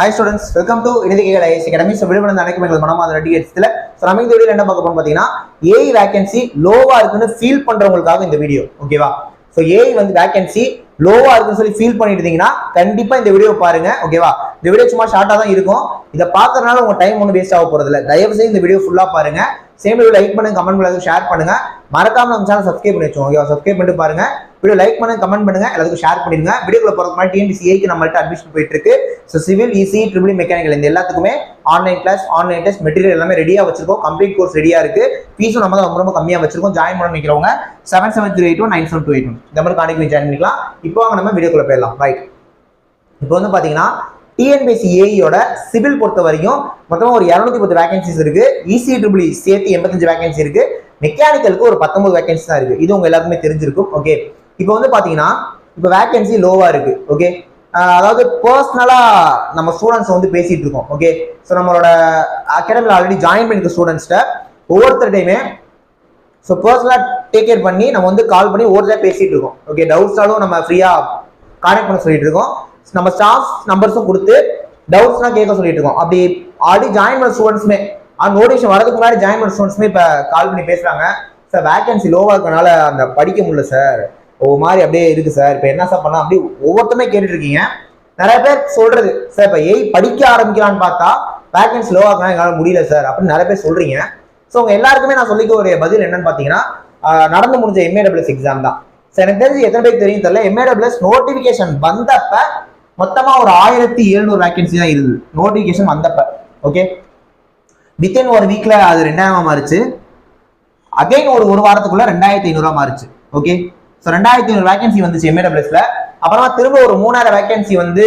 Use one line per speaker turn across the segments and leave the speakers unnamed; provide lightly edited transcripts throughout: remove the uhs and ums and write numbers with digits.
Hi students, welcome to Inidhikal IAS Academy. So video வந்து அனைக்கும் எங்கள் மனமாத ready எடுத்துல so நம்ம இந்த வீடியோல என்ன பார்க்க போறோம் பார்த்தீங்கன்னா ஏஐ வேகன்சி லோவா இருக்குன்னு ஃபீல் பண்றவங்களுக்காக இந்த வீடியோ ஓகேவா. ஸோ ஏஐ வந்து வேகன்சி லோவா இருக்குன்னு சொல்லி ஃபீல் பண்ணிட்டு இருந்தீங்கன்னா கண்டிப்பா இந்த வீடியோ பாருங்க ஓகேவா. இந்த வீடியோ சும்மா ஷார்ட்டா தான் இருக்கும். இதை பார்க்கறதுனால உங்க டைம் ஒன்றும் வேஸ்ட் ஆக போறது இல்லை. தயவு செய்து இந்த வீடியோ ஃபுல்லா பாருங்க. சேம் வீடியோ லைக் பண்ணுங்க, கமெண்ட் பண்ணுங்க, ஷேர் பண்ணுங்க. மறக்காம நம்ம சேனல் சப்ஸ்கிரைப் பண்ணி வச்சோம் ஓகேவா. சப்ஸ்கிரைப் பண்ணிட்டு பாருங்க. வீடியோ லைக் பண்ணுங்க, கமெண்ட் பண்ணுங்க, எல்லாத்துக்கும் ஷேர் பண்ணிடுங்க. வீடியோக்குள்ள போறதுக்கு முன்னாடி டிஎன்பிசிஐக்கு நம்மள்ட்ட அட்மிஷன் போயிட்டு இருக்கு. So civil, EC, triple mechanical இந்த எல்லாத்துக்குமே online class, online test, material எல்லாமே ரெடியா வச்சிருக்கோம். கம்ப்ளீட் கோர்ஸ் ரெடியா இருக்கு. ஃபீஸும் நம்ம தான் ரொம்ப கம்மியா வச்சிருக்கோம். ஜாயின் பண்ண நினைக்கிறவங்க 7738197281 இந்த மாதிரி கான்டாக்ட் ஜாயின் பண்ணிக்கலாம். இப்போ நம்ம வீடியோக்குள்ள போயிடலாம். ரைட், இப்போ வந்து பாத்தீங்கன்னா டிஎன்பிஎஸ்சி ஏஇயோட சிவில் பொறுத்த வரைக்கும் மொத்தமாக ஒரு 210 வேகன்சிஸ் இருக்கு. இசி ட்ரிபிள் சேர்த்து 85 வேகன்சி இருக்கு. மெக்கானிக்கலுக்கு ஒரு 19 வேகன்சி தான் இருக்கு. இது உங்க எல்லாருக்குமே தெரிஞ்சிருக்கும். ஓகே, இப்போ வந்து பாத்தீங்கன்னா இப்போ வேகன்சி லோவா இருக்கு. ஓகே, அதாவது பர்சனலா நம்ம ஸ்டூடெண்ட்ஸ் வந்து பேசிட்டு இருக்கோம். ஓகே, ஸோ நம்மளோட அகாடமியில் ஆல்ரெடி ஜாயின் பண்ணிருக்க ஸ்டூடெண்ட்ஸ்ட ஒவ்வொருத்தருடையுமே ஸோ பர்சனலா டேக் கேர் பண்ணி நம்ம வந்து கால் பண்ணி ஒவ்வொருத்தர் பேசிட்டு இருக்கோம். ஓகே, டவுட்ஸாலும் நம்ம ஃப்ரீயா கான்டாக்ட் பண்ண சொல்லிட்டு இருக்கோம். நம்ம ஸ்டாஃப் நம்பர்ஸும் கொடுத்து டவுட்ஸ்லாம் கேட்க சொல்லிட்டு இருக்கோம். அப்படி ஆல்ரெடி ஜாயின் பண்ண ஸ்டூடெண்ட்ஸுமே அந்த நோட்டிஃபிகேஷன் வரதுக்கு முன்னாடி ஜாயின் பண்ண ஸ்டூடெண்ட்ஸுமே இப்போ கால் பண்ணி பேசுறாங்க. சார் வேகன்சி லோவா இருக்கனால அந்த படிக்க முடியல சார், ஒவ்வொரு மாதிரி அப்படியே இருக்கு சார், இப்போ என்ன சார் பண்ணலாம் அப்படி ஒவ்வொருத்தமே கேட்டுட்டு இருக்கீங்க. நிறைய பேர் சொல்றது சார் இப்போ ஏஐ படிக்க ஆரம்பிக்கலான்னு பார்த்தா வேகன்சி லோவா இருக்கா எங்களால் முடியல சார் அப்படின்னு நிறைய பேர் சொல்றீங்க. ஸோ உங்க எல்லாருக்குமே நான் சொல்லிக்க ஒரு பதில் என்னன்னு பார்த்தீங்கன்னா நடந்து முடிஞ்ச எம்ஏடபிள்எஸ் எக்ஸாம் தான். சார் எனக்கு தெரிஞ்சு எத்தனை பேருக்கு தெரியும் தெரியல, எம்ஏடபிள்எஸ் நோட்டிஃபிகேஷன் வந்தப்ப மொத்தமா ஒரு 1700 வேகன்சி தான் இருந்தது நோட்டிபிகேஷன் வந்தப்ப. ஓகே, வித்தின் ஒரு வீக்ல அது 2000 மாறிச்சு. அகைன் ஒரு வாரத்துக்குள்ள 2500 மாறிச்சு. ஓகே, ஸோ 2500 வேகன்சி வந்துச்சு எம்ஏடபிள்எஸ்ல. அப்புறமா திரும்ப ஒரு 3000 வேகன்சி வந்து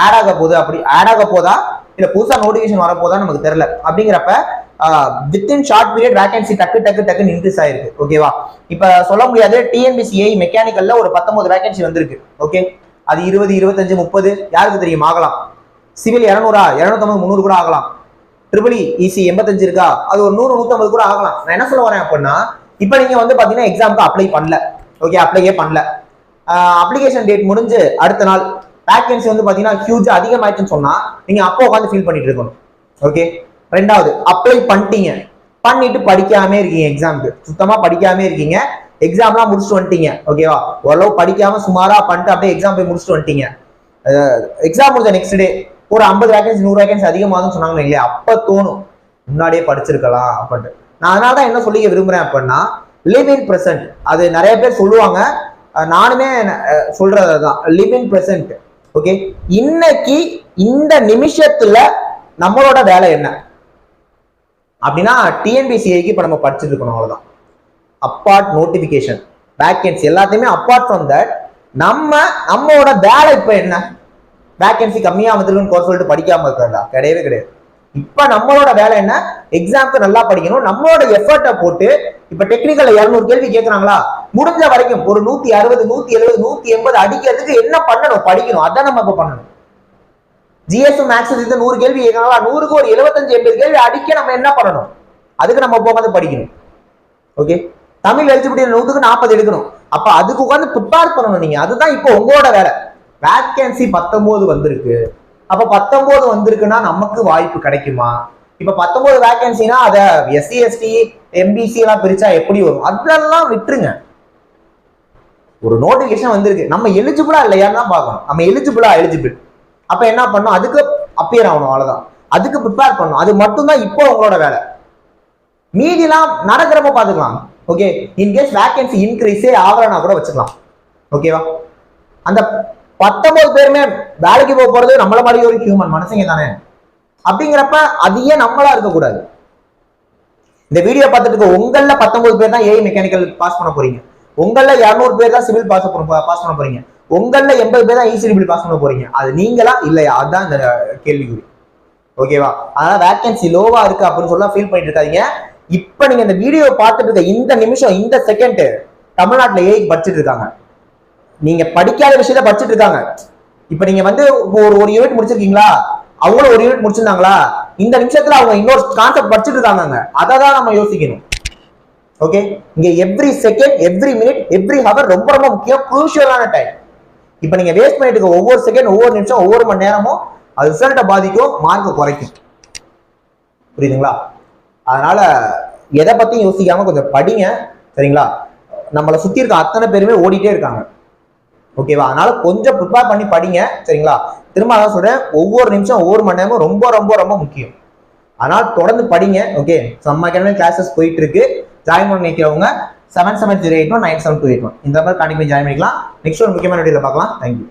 ஆட் ஆக போகுது. அப்படி ஆட் ஆக போதா இல்ல புதுசா நோட்டிபிகேஷன் வரப்போதா நமக்கு தெரியல. அப்படிங்கிறப்ப வித்தின் ஷார்ட் பீரியட் வேகன்சி டக்குன்னு இன்க்ரீஸ் ஆயிருக்கு. ஓகேவா, இப்ப சொல்ல முடியாது. டிஎன்பிசிஐ மெக்கானிக்கல்ல ஒரு 19 வேகன்சி வந்திருக்கு. ஓகே, அது 20, 25, 30 யாருக்கு தெரியும் ஆகலாம். சிவில் 200, 250, 300 கூட ஆகலாம். ட்ரிபிள் இசி 85 இருக்கா, அது ஒரு 100, 150 கூட ஆகலாம். நான் என்ன சொல்ல வரேன் அப்படின்னா, இப்போ நீங்க வந்து பாத்தீங்கன்னா எக்ஸாமுக்கு அப்ளை பண்ணல. ஓகே, அப்ளையே பண்ணல. அப்ளிகேஷன் டேட் முடிஞ்சு அடுத்த நாள் வேகன்சி வந்து பாத்தீங்கன்னா ஹியூஜ் அதிகமாயிடுச்சுன்னு சொன்னா நீங்க அப்போ உட்காந்து ஃபீல் பண்ணிட்டு இருக்கணும். ஓகே, ரெண்டாவது அப்ளை பண்ணிட்டீங்க, பண்ணிட்டு படிக்காம இருக்கீங்க, எக்ஸாமுக்கு சுத்தமா படிக்காம இருக்கீங்க, எக்ஸாம்லாம் முடிச்சுட்டு வந்துட்டீங்க. ஓகேவா, ஓரளவு படிக்காம சுமாரா பண்ணிட்டு அப்படியே எக்ஸாம் போய் முடிச்சுட்டு வந்துட்டீங்க. எக்ஸாம் முடிஞ்ச நெக்ஸ்ட் டே ஒரு 50 வேகன்சி 100 வேகன்சி அதிகமாகுதுன்னு சொன்னாங்க இல்லையா, அப்ப தோணும் முன்னாடியே படிச்சிருக்கலாம் அப்படின்ட்டு. நான் அதனால தான் என்ன சொல்லிக்க விரும்புறேன் அப்படின்னா லிவ் இன் பிரசன்ட். அது நிறைய பேர் சொல்லுவாங்க, நானுமே சொல்றதுதான் லிவ் இன் பிரசன்ட். ஓகே, இன்னைக்கு இந்த நிமிஷத்துல நம்மளோட வேலை என்ன அப்படின்னா டிஎன்பிசிஐக்கு இப்ப நம்ம படிச்சுட்டு இருக்கணும், அவ்வளவுதான். அப்பார்ட் நோட்டிபிகேஷன் வேகன்சி எல்லாத்தையுமே அப்பார்ட் ஃப்ரம் தட் நம்மளோட வேலை இப்ப என்ன, வேகன்சி கம்மியா வந்துருக்குன்னு கோர்ஸ் சொல்லிட்டு படிக்காம இருக்கிறதா? கிடையவே கிடையாது. இப்ப நம்மளோட வேலை என்ன, எக்ஸாம்க்கு நல்லா படிக்கணும். நம்மளோட எஃபர்ட்டை போட்டு இப்ப டெக்னிக்கல்ல 200 கேள்வி கேட்கறாங்களா, முடிஞ்ச வரைக்கும் ஒரு 160, 170, 180 அடிக்கிறதுக்கு என்ன பண்ணணும், படிக்கணும். அதான் நம்ம இப்ப பண்ணணும். ஜிஎஸ் மேக்ஸ் 100 கேள்வி கேட்கறாங்களா, 100க்கு ஒரு 75, 80 கேள்வி அடிக்க நம்ம என்ன பண்ணணும், அதுக்கு நம்ம போகாது படிக்கணும். ஓகே, தமிழ் எலிஜிபிலிட்டி 100க்கு 40 எடுக்கணும். அப்ப அதுக்கு உட்காந்து ப்ரிப்பேர் பண்ணணும் நீங்க. அதுதான் இப்போ உங்களோட வேலை. வேகன்சி 19 வந்திருக்கு. அப்ப 19 வந்திருக்குன்னா நமக்கு வாய்ப்பு கிடைக்குமா? இப்ப 19 வேகன்சினா அத எஸ்சி எஸ்டி எம்பிசி எல்லாம் பிரிச்சா எப்படி வரும்? அதெல்லாம் விட்டுருங்க. ஒரு நோட்டிபிகேஷன் வந்திருக்கு, நம்ம எலிஜிபிளா இல்லையான்னு தான் பார்க்கணும். நம்ம எலிஜிபிள் அப்ப என்ன பண்ணணும், அதுக்கு அப்பியர் ஆகணும், அவ்வளவுதான். அதுக்கு ப்ரிப்பேர் பண்ணணும். அது மட்டும்தான் இப்போ உங்களோட வேலை. மீதிலாம் நடக்கிறப்ப பாத்துக்கலாம். ஓகே, இன்கேஸ் வேகன்சி இன்க்ரீஸே ஆகலனா கூட வச்சுக்கலாம். ஓகேவா, அந்த 19 பேருமே வேலைக்கு போக போறது நம்மள மாதிரி ஒரு ஹியூமன் மனுஷங்க தானே. அப்படிங்கிறப்ப அதையே நம்மளா இருக்கக்கூடாது. இந்த வீடியோ பார்த்துட்டு இருக்க உங்கள 19 பேர் தான் ஏஐ மெக்கானிக்கல் பாஸ் பண்ண போறீங்க. உங்கள 200 பேர் தான் சிவில் பாஸ் பண்ண போறீங்க. உங்கள 80 பேர் தான் இசி ட்ரிபிள் பாஸ் பண்ண போறீங்க. அது நீங்களா இல்லையா, அதுதான் இந்த கேள்விக்குறி. ஓகேவா, அதனால வேகன்சி லோவா இருக்கு அப்படின்னு சொல்ல ஃபீல் பண்ணிட்டு இருக்காதீங்க. இப்ப நீங்க இந்த வீடியோ பார்த்துட்டு இருக்க இந்த நிமிஷம், இந்த செகண்ட் தமிழ்நாட்டுல ஏஐ படிச்சுட்டு இருக்காங்க. நீங்க படிக்காத விஷயத்த படிச்சுட்டு இருக்காங்க. இப்ப நீங்க வந்து ஒரு யூனிட் முடிச்சிருக்கீங்களா, அவங்களும் ஒரு யூனிட் முடிச்சிருந்தாங்களா, இந்த நிமிஷத்துல அவங்க இன்னொரு கான்செப்ட் படிச்சுட்டு இருக்காங்க. அதை தான் நம்ம யோசிக்கணும். ஓகே, இங்க every second, every minute, every hour ரொம்ப ரொம்ப முக்கியம், குரூஷியலான டைம். இப்ப நீங்க வேஸ்ட் பண்ணிட்டு இருக்க ஒவ்வொரு செகண்ட், ஒவ்வொரு நிமிஷம், ஒவ்வொரு மணி நேரமும் அது ரிசல்ட்டை பாதிக்கும், மார்க்கை குறைக்கும். புரியுதுங்களா? அதனால எதை பத்தியும் யோசிக்காம கொஞ்சம் படிங்க. சரிங்களா? நம்மளை சுத்தி இருக்க அத்தனை பேருமே ஓடிட்டே இருக்காங்க. ஓகேவா? அதனால கொஞ்சம் ப்ரிப்பேர் பண்ணி படிங்க. சரிங்களா? திரும்ப அதான் சொல்றேன், ஒவ்வொரு நிமிஷம் ஒவ்வொரு மணி நேரமும் ரொம்ப ரொம்ப ரொம்ப முக்கியம். அதனால தொடர்ந்து படிங்க. ஓகே, நம்ம அகாடமி கிளாஸஸ் போயிட்டு இருக்கு. ஜாயின் பண்ண நினைக்கிறவங்க 7708197281 இந்த மாதிரி கான்டெக்ட் பண்ணி ஜாயின் பண்ணிக்கலாம். நெக்ஸ்ட் ஒரு முக்கியமான வீடியோல பார்க்கலாம். தேங்க்யூ.